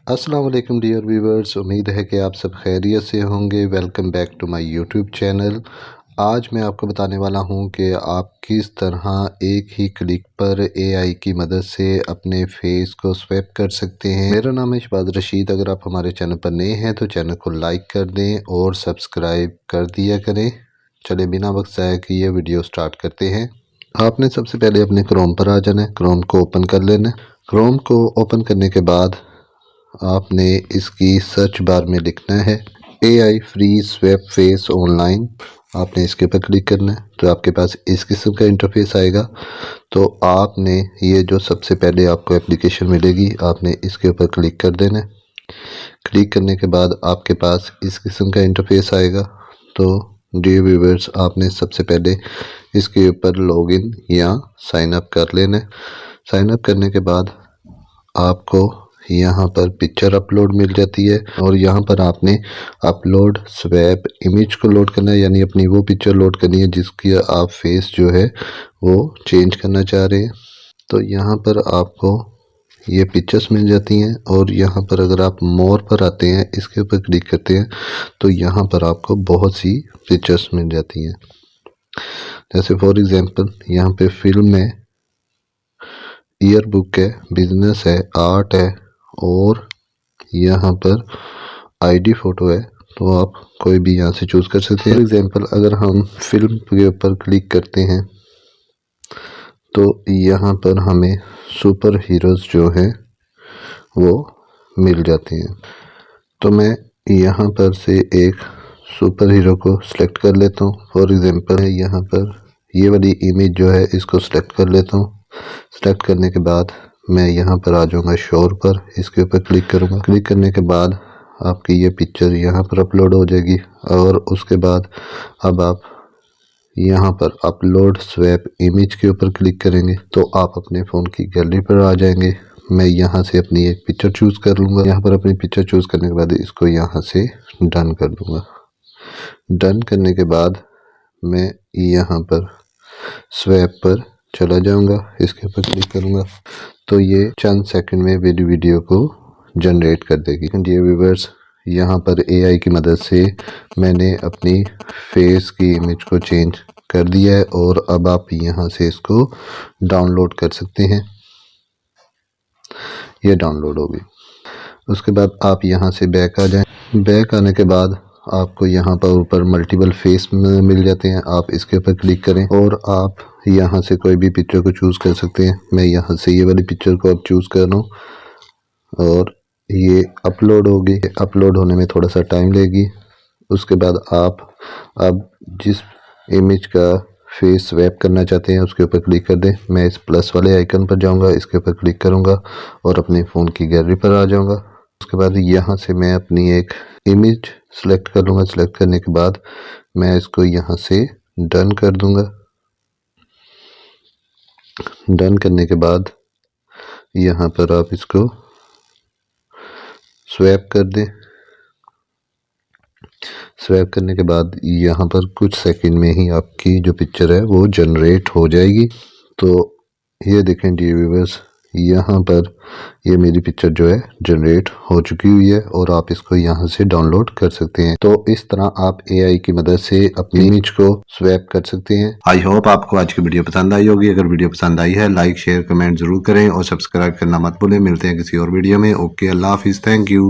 अस्सलाम वालेकुम dear viewers, उम्मीद है कि आप सब खैरियत से होंगे। Welcome back to my YouTube channel. आज मैं आपको बताने वाला हूं कि आप किस तरह एक ही क्लिक पर एआई की मदद से अपने फेस को स्वैप कर सकते हैं। मेरा नाम है शहबाज रशीद। अगर आप हमारे चैनल पर नए हैं तो चैनल को लाइक कर दें और सब्सक्राइब कर दिया करें। चले बिना वक्त ज़ाया किए वीडियो स्टार्ट करते हैं। आपने सबसे पहले अपने क्रोम पर आ जाना है, क्रोम को ओपन कर लेना है। क्रोम को ओपन करने के बाद आपने इसकी सर्च बार में लिखना है AI free swap face online. आपने इसके ऊपर क्लिक करना है तो आपके पास इस किस्म का इंटरफेस आएगा। तो आपने ये जो सबसे पहले आपको एप्लीकेशन मिलेगी, आपने इसके ऊपर क्लिक कर देना है। क्लिक करने के बाद आपके पास इस किस्म का इंटरफेस आएगा। तो डियर व्यूअर्स, आपने सबसे पहले इसके ऊपर लॉगिन या साइन अप कर लेना है। साइन अप करने के बाद आपको यहाँ पर पिक्चर अपलोड मिल जाती है और यहाँ पर आपने अपलोड स्वैप इमेज को लोड करना है, यानी अपनी वो पिक्चर लोड करनी है जिसकी आप फेस जो है वो चेंज करना चाह रहे हैं। तो यहाँ पर आपको ये पिक्चर्स मिल जाती हैं और यहाँ पर अगर आप मोर पर आते हैं, इसके ऊपर क्लिक करते हैं तो यहाँ पर आपको बहुत सी पिक्चर्स मिल जाती हैं। जैसे फॉर एग्जांपल यहाँ पे फिल्म है, ईयर बुक है, बिजनेस है, आर्ट है और यहाँ पर आईडी फ़ोटो है। तो आप कोई भी यहाँ से चूज़ कर सकते हैं। फॉर एग्जांपल अगर हम फिल्म के ऊपर क्लिक करते हैं तो यहाँ पर हमें सुपर हीरोज़ जो हैं वो मिल जाते हैं। तो मैं यहाँ पर से एक सुपर हीरो को सिलेक्ट कर लेता हूँ। फॉर एग्जांपल यहाँ पर ये वाली इमेज जो है इसको सिलेक्ट कर लेता हूँ। सिलेक्ट करने के बाद मैं यहाँ पर आ जाऊँगा शोर पर, इसके ऊपर क्लिक करूँगा। क्लिक करने के बाद आपकी ये पिक्चर यहाँ पर अपलोड हो जाएगी और उसके बाद अब आप यहाँ पर अपलोड स्वैप इमेज के ऊपर क्लिक करेंगे तो आप अपने फ़ोन की गैलरी पर आ जाएंगे। मैं यहाँ से अपनी एक पिक्चर चूज़ कर लूँगा। यहाँ पर अपनी पिक्चर चूज़ करने के बाद इसको यहाँ से डन कर दूँगा। डन करने के बाद मैं यहाँ पर स्वैप पर चला जाऊँगा, इसके ऊपर क्लिक करूँगा तो ये चंद सेकंड में वीडियो को जनरेट कर देगी। डियर व्यूअर्स, यहाँ पर AI की मदद से मैंने अपनी फेस की इमेज को चेंज कर दिया है और अब आप यहाँ से इसको डाउनलोड कर सकते हैं। ये डाउनलोड होगी। उसके बाद आप यहाँ से बैक आ जाएं। बैक आने के बाद आपको यहाँ पर ऊपर मल्टीपल फेस मिल जाते हैं। आप इसके ऊपर क्लिक करें और आप यहाँ से कोई भी पिक्चर को चूज़ कर सकते हैं। मैं यहाँ से ये वाली पिक्चर को अब चूज़ कर रहा हूँ और ये अपलोड होगी। अपलोड होने में थोड़ा सा टाइम लेगी। उसके बाद आप अब जिस इमेज का फेस स्वैप करना चाहते हैं उसके ऊपर क्लिक कर दें। मैं इस प्लस वाले आइकन पर जाऊंगा, इसके ऊपर क्लिक करूंगा और अपने फ़ोन की गैलरी पर आ जाऊंगा। उसके बाद यहाँ से मैं अपनी एक इमेज सेलेक्ट कर लूँगा। सेलेक्ट करने के बाद मैं इसको यहाँ से डन कर दूंगा। डन करने के बाद यहाँ पर आप इसको स्वैप कर दें। स्वैप करने के बाद यहाँ पर कुछ सेकंड में ही आपकी जो पिक्चर है वो जनरेट हो जाएगी। तो ये देखें डियर व्यूअर्स, यहाँ पर ये मेरी पिक्चर जो है जनरेट हो चुकी हुई है और आप इसको यहाँ से डाउनलोड कर सकते हैं। तो इस तरह आप AI की मदद से अपनी इमेज को स्वैप कर सकते हैं। आई होप आपको आज की वीडियो पसंद आई होगी। अगर वीडियो पसंद आई है लाइक शेयर कमेंट जरूर करें और सब्सक्राइब करना मत भूलें। मिलते हैं किसी और वीडियो में। ओके, अल्लाह हाफिज़, थैंक यू।